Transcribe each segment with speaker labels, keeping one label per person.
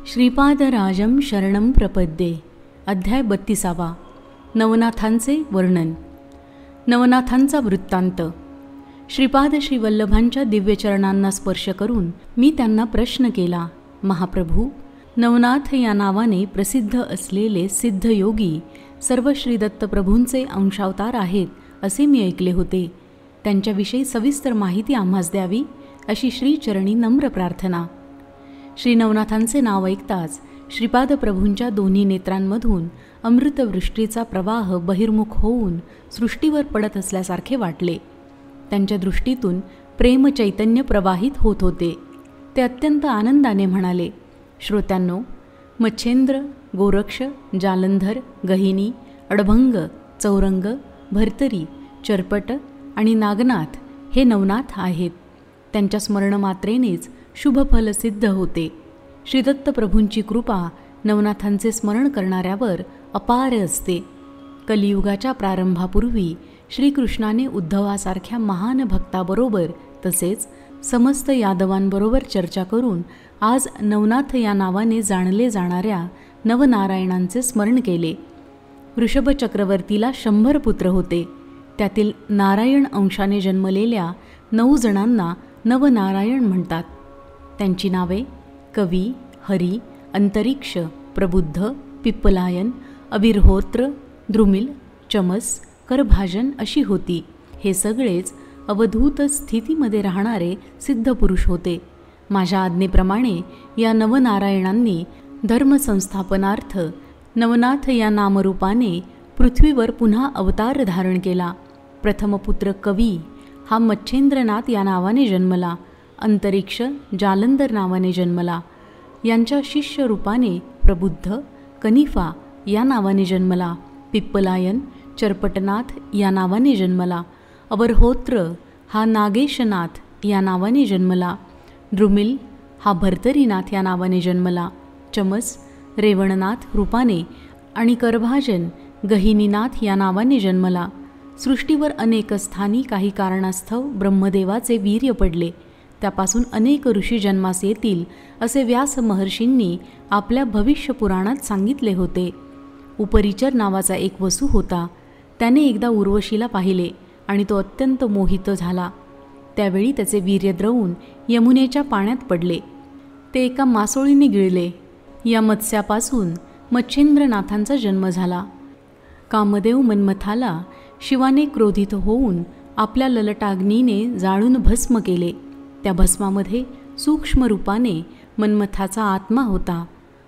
Speaker 1: श्रीपादराजं शरणं प्रपद्ये. अध्याय 32. नवनाथांचे वर्णन. नवनाथांचा वृत्तांत. श्रीपाद श्रीवल्लभांच्या दिव्यचरणांना स्पर्श करून मी त्यांना प्रश्न केला, महाप्रभू, नवनाथ या नावाने प्रसिद्ध असलेले सिद्धयोगी सर्व श्रीदत्तप्रभूंचे अंशावतार आहेत असे मी ऐकले होते. त्यांच्याविषयी सविस्तर माहिती आम्हास द्यावी अशी श्रीचरणी नम्र प्रार्थना. श्री नवनाथांचे नाव ऐकताच श्रीपाद प्रभूंच्या दोन्ही नेत्रांमधून अमृतवृष्टीचा प्रवाह बहिर्मुख होऊन सृष्टीवर पडत असल्यासारखे वाटले. त्यांच्या दृष्टीतून प्रेम चैतन्य प्रवाहित होत होते. ते अत्यंत आनंदाने म्हणाले, श्रोत्यांनो, मच्छेंद्र, गोरक्ष, जालंधर, गहिनी, अडभंग, चौरंग, भर्तरी, चरपट आणि नागनाथ हे नवनाथ आहेत. त्यांच्या स्मरणमात्रेनेच शुभफल सिद्ध होते. श्रीदत्त प्रभूंची कृपा नवनाथांचे स्मरण करणाऱ्यावर अपार असते. कलियुगाच्या प्रारंभापूर्वी श्रीकृष्णाने उद्धवासारख्या महान भक्ताबरोबर तसेच समस्त यादवांबरोबर चर्चा करून आज नवनाथ या नावाने जाणले जाणाऱ्या नवनारायणांचे स्मरण केले. ऋषभ चक्रवर्तीला 100 पुत्र होते. त्यातील नारायण अंशाने जन्मलेल्या 9 जणांना नवनारायण म्हणतात. त्यांची नावे कवी, हरी, अंतरिक्ष, प्रबुद्ध, पिप्पलायन, अविर्होत्र, द्रुमिल, चमस, करभाजन अशी होती. हे सगळेच अवधूत स्थितीमध्ये राहणारे सिद्ध पुरुष होते. माझ्या आज्ञेप्रमाणे या नवनारायणांनी धर्मसंस्थापनार्थ नवनाथ या नामरूपाने पृथ्वीवर पुन्हा अवतार धारण केला. प्रथम पुत्र कवी हा मच्छेंद्रनाथ या नावाने जन्मला. अंतरिक्ष जालंधर नावाने जन्मला. यांच्या शिष्य रूपाने प्रबुद्ध कनिफा या नावाने जन्मला. पिप्पलायन चरपटनाथ या नावाने जन्मला. अवरहोत्र हा नागेशनाथ या नावाने जन्मला. द्रुमिल हा भर्तरीनाथ या नावाने जन्मला. चमस रेवणनाथ रूपाने आणि करभाजन गहिनीनाथ या नावाने जन्मला. सृष्टीवर अनेक स्थानी काही कारणास्तव ब्रह्मदेवाचे वीर्य पडले. त्यापासून अनेक ऋषी जन्मास येतील असे व्यास महर्षींनी आपल्या भविष्य पुराणात सांगितले होते. उपरिचर नावाचा एक वसू होता. त्याने एकदा उर्वशीला पाहिले आणि तो अत्यंत मोहित झाला. त्यावेळी त्याचे वीर्य द्रवून यमुनेच्या पाण्यात पडले. ते एका मासोळीने गिळले. या मत्स्यापासून मच्छेंद्रनाथांचा जन्म झाला. कामदेव मन्मथाला शिवाने क्रोधित होऊन आपल्या ललटाग्नीने जाळून भस्म केले. त्या भस्मामध्ये सूक्ष्म रूपाने मन्मथाचा आत्मा होता.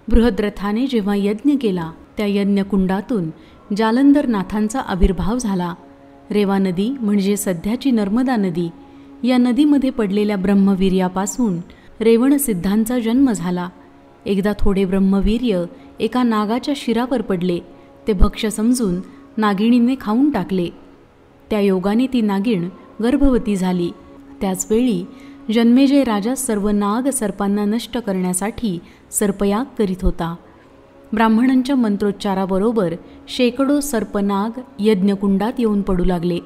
Speaker 1: बृहद्रथाने जेव्हा यज्ञ केला त्या यज्ञकुंडातून जालंधरनाथांचा आविर्भाव झाला. रेवा नदी म्हणजे सध्याची नर्मदा नदी, या नदीमध्ये पडलेल्या ब्रह्मवीर्यापासून रेवणसिद्धांचा जन्म झाला. एकदा थोडे ब्रह्मवीर्य एका नागाच्या शिरावर पडले. ते भक्ष्य समजून नागिणीने खाऊन टाकले. त्या योगाने ती नागिण गर्भवती झाली. त्याचवेळी जन्मेजय राजा सर्व नाग सर्पांना नष्ट करण्यासाठी सर्पयाग करीत होता. ब्राह्मणांच्या मंत्रोच्चाराबरोबर शेकडो सर्पनाग यज्ञकुंडात येऊन पडू लागले.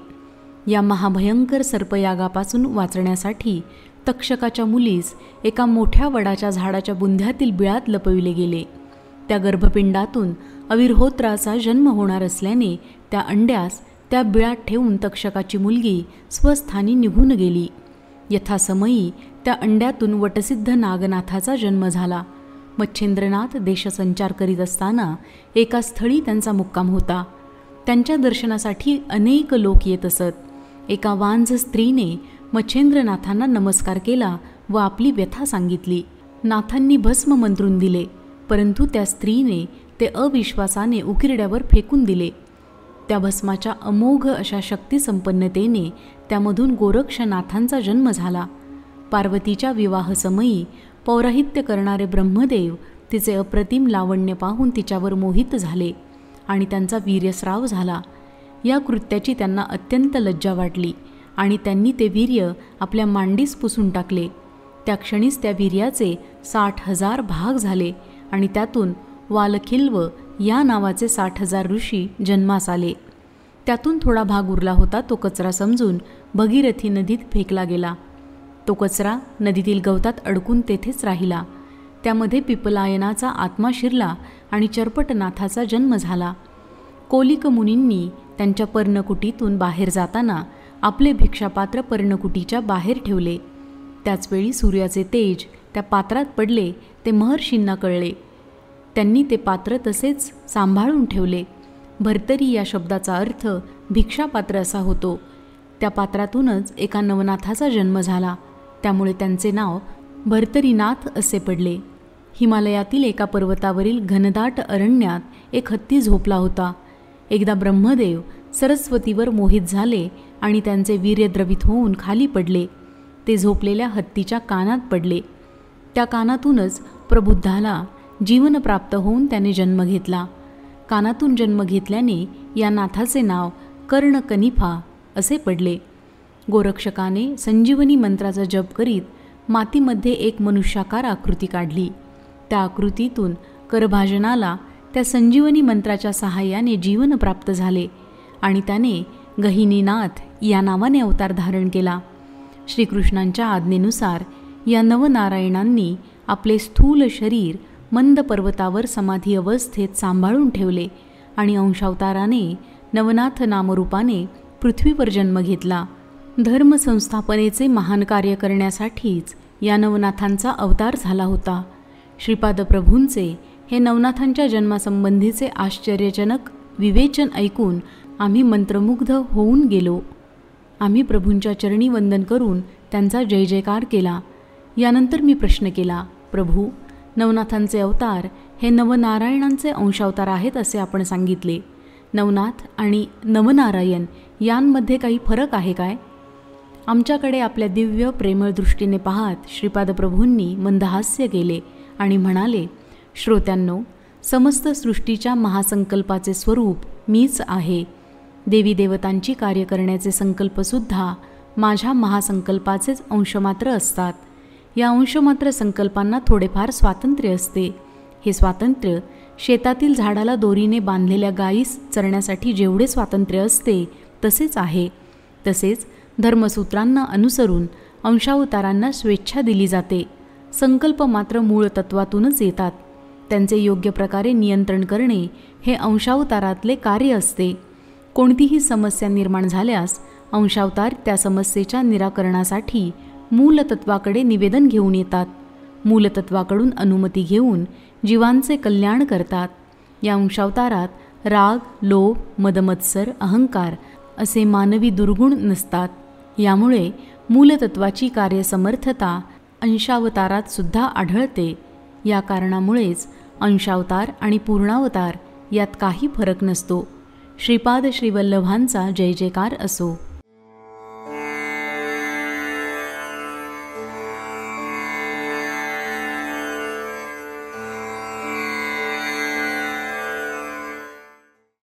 Speaker 1: या महाभयंकर सर्पयागापासून वाचण्यासाठी तक्षकाच्या मुलीस एका मोठ्या वडाच्या झाडाच्या बुंध्यातील बिळात लपविले गेले. त्या गर्भपिंडातून अविर्होत्राचा जन्म होणार असल्याने त्या अंड्यास त्या बिळात ठेवून तक्षकाची मुलगी स्वस्थानी निघून गेली. यथासमयी त्या अंड्यातून वटसिद्ध नागनाथाचा जन्म झाला. मच्छेंद्रनाथ देशसंचार करीत असताना एका स्थळी त्यांचा मुक्काम होता. त्यांच्या दर्शनासाठी अनेक लोक येत असत. एका वांझ स्त्रीने मच्छेंद्रनाथांना नमस्कार केला व आपली व्यथा सांगितली. नाथांनी भस्म मंत्रून दिले, परंतु त्या स्त्रीने ते अविश्वासाने उकिरड्यावर फेकून दिले. त्या भस्माच्या अमोघ अशा शक्तिसंपन्नतेने त्यामधून गोरक्षनाथांचा जन्म झाला. पार्वतीच्या विवाहसमयी पौराहित्य करणारे ब्रह्मदेव तिचे अप्रतिम लावण्य पाहून तिच्यावर मोहित झाले आणि त्यांचा वीर्यस्राव झाला. या कृत्याची त्यांना अत्यंत लज्जा वाटली आणि त्यांनी ते वीर्य आपल्या मांडीस पुसून टाकले. त्या क्षणीच त्या वीर्याचे 60,000 भाग झाले आणि त्यातून वालखिल्व या नावाचे 60,000 ऋषी जन्मास आले. त्यातून थोडा भाग उरला होता तो कचरा समजून भगीरथी नदीत फेकला गेला. तो कचरा नदीतील गवतात अडकून तेथेच राहिला. त्यामध्ये पिपलायनाचा आत्मा शिरला आणि चर्पटनाथाचा जन्म झाला. कोलिक मुनींनी त्यांच्या पर्णकुटीतून बाहेर जाताना आपले भिक्षापात्र पर्णकुटीच्या बाहेर ठेवले. त्याचवेळी सूर्याचे तेज त्या पात्रात पडले ते महर्षींना कळले. त्यांनी ते पात्र तसेच सांभाळून ठेवले. भर्तरी या शब्दाचा अर्थ भिक्षापात्र असा होतो. त्या पात्रातूनच एका नवनाथाचा जन्म झाला. त्यामुळे त्यांचे नाव भर्तरीनाथ असे पडले. हिमालयातील एका पर्वतावरील घनदाट अरण्यात एक हत्ती झोपला होता. एकदा ब्रह्मदेव सरस्वतीवर मोहित झाले आणि त्यांचे वीर्य द्रवित होऊन खाली पडले. ते झोपलेल्या हत्तीच्या कानात पडले. त्या कानातूनच प्रबुद्धाला जीवन प्राप्त होऊन त्याने जन्म घेतला. कानातून जन्म घेतल्याने या नाथाचे नाव कर्णकनिफा असे पडले. गोरक्षकाने संजीवनी मंत्राचा जप करीत मातीमध्ये एक मनुष्याकार आकृती काढली. त्या आकृतीतून करभाजनाला त्या संजीवनी मंत्राच्या सहाय्याने जीवन प्राप्त झाले आणि त्याने गहिनीनाथ या नावाने अवतार धारण केला. श्रीकृष्णांच्या आज्ञेनुसार या नवनारायणांनी आपले स्थूल शरीर मंद पर्वतावर समाधी अवस्थेत सांभाळून ठेवले आणि अंशावताराने नवनाथ नामरूपाने पृथ्वीवर जन्म घेतला. धर्मसंस्थापनेचे महान कार्य करण्यासाठीच या नवनाथांचा अवतार झाला होता. श्रीपाद प्रभूंचे हे नवनाथांच्या जन्मासंबंधीचे आश्चर्यजनक विवेचन ऐकून आम्ही मंत्रमुग्ध होऊन गेलो. आम्ही प्रभूंच्या चरणी वंदन करून त्यांचा जय जयकार केला. यानंतर मी प्रश्न केला, प्रभू, नवनाथांचे अवतार हे नवनारायणांचे अंशावतार आहेत असे आपण सांगितले. नवनाथ आणि नवनारायण यांमध्ये काही फरक आहे काय? आमच्याकडे आपल्या दिव्य प्रेमळ दृष्टीने पाहत श्रीपाद प्रभूंनी मंदहास्य केले आणि म्हणाले, श्रोत्यांनो, समस्त सृष्टीच्या महासंकल्पाचे स्वरूप मीच आहे. देवी देवतांची कार्य करण्याचे संकल्पसुद्धा माझ्या महासंकल्पाचेच अंशमात्र असतात. या अंशमात्र संकल्पांना थोडेफार स्वातंत्र्य असते. हे स्वातंत्र्य शेतातील झाडाला दोरीने बांधलेल्या गायीस चरण्यासाठी जेवढे स्वातंत्र्य असते तसेच आहे. तसेच धर्मसूत्रांना अनुसरून अंशावतारांना स्वेच्छा दिली जाते. संकल्प मात्र मूळ तत्वातूनच येतात. त्यांचे योग्य प्रकारे नियंत्रण करणे हे अंशावतारातले कार्य असते. कोणतीही समस्या निर्माण झाल्यास अंशावतार त्या समस्येच्या निराकरणासाठी मूलतत्वाकडे निवेदन घेऊन येतात. मूलतत्वाकडून अनुमती घेऊन जीवांचे कल्याण करतात. या अंशावतारात राग, लोभ, मदमत्सर, अहंकार असे मानवी दुर्गुण नसतात. यामुळे मूलतत्वाची कार्यसमर्थता अंशावतारात सुद्धा आढळते. या कारणामुळेच अंशावतार आणि पूर्णावतार यात काही फरक नसतो. श्रीपाद श्रीवल्लभांचा जय जयकार असो.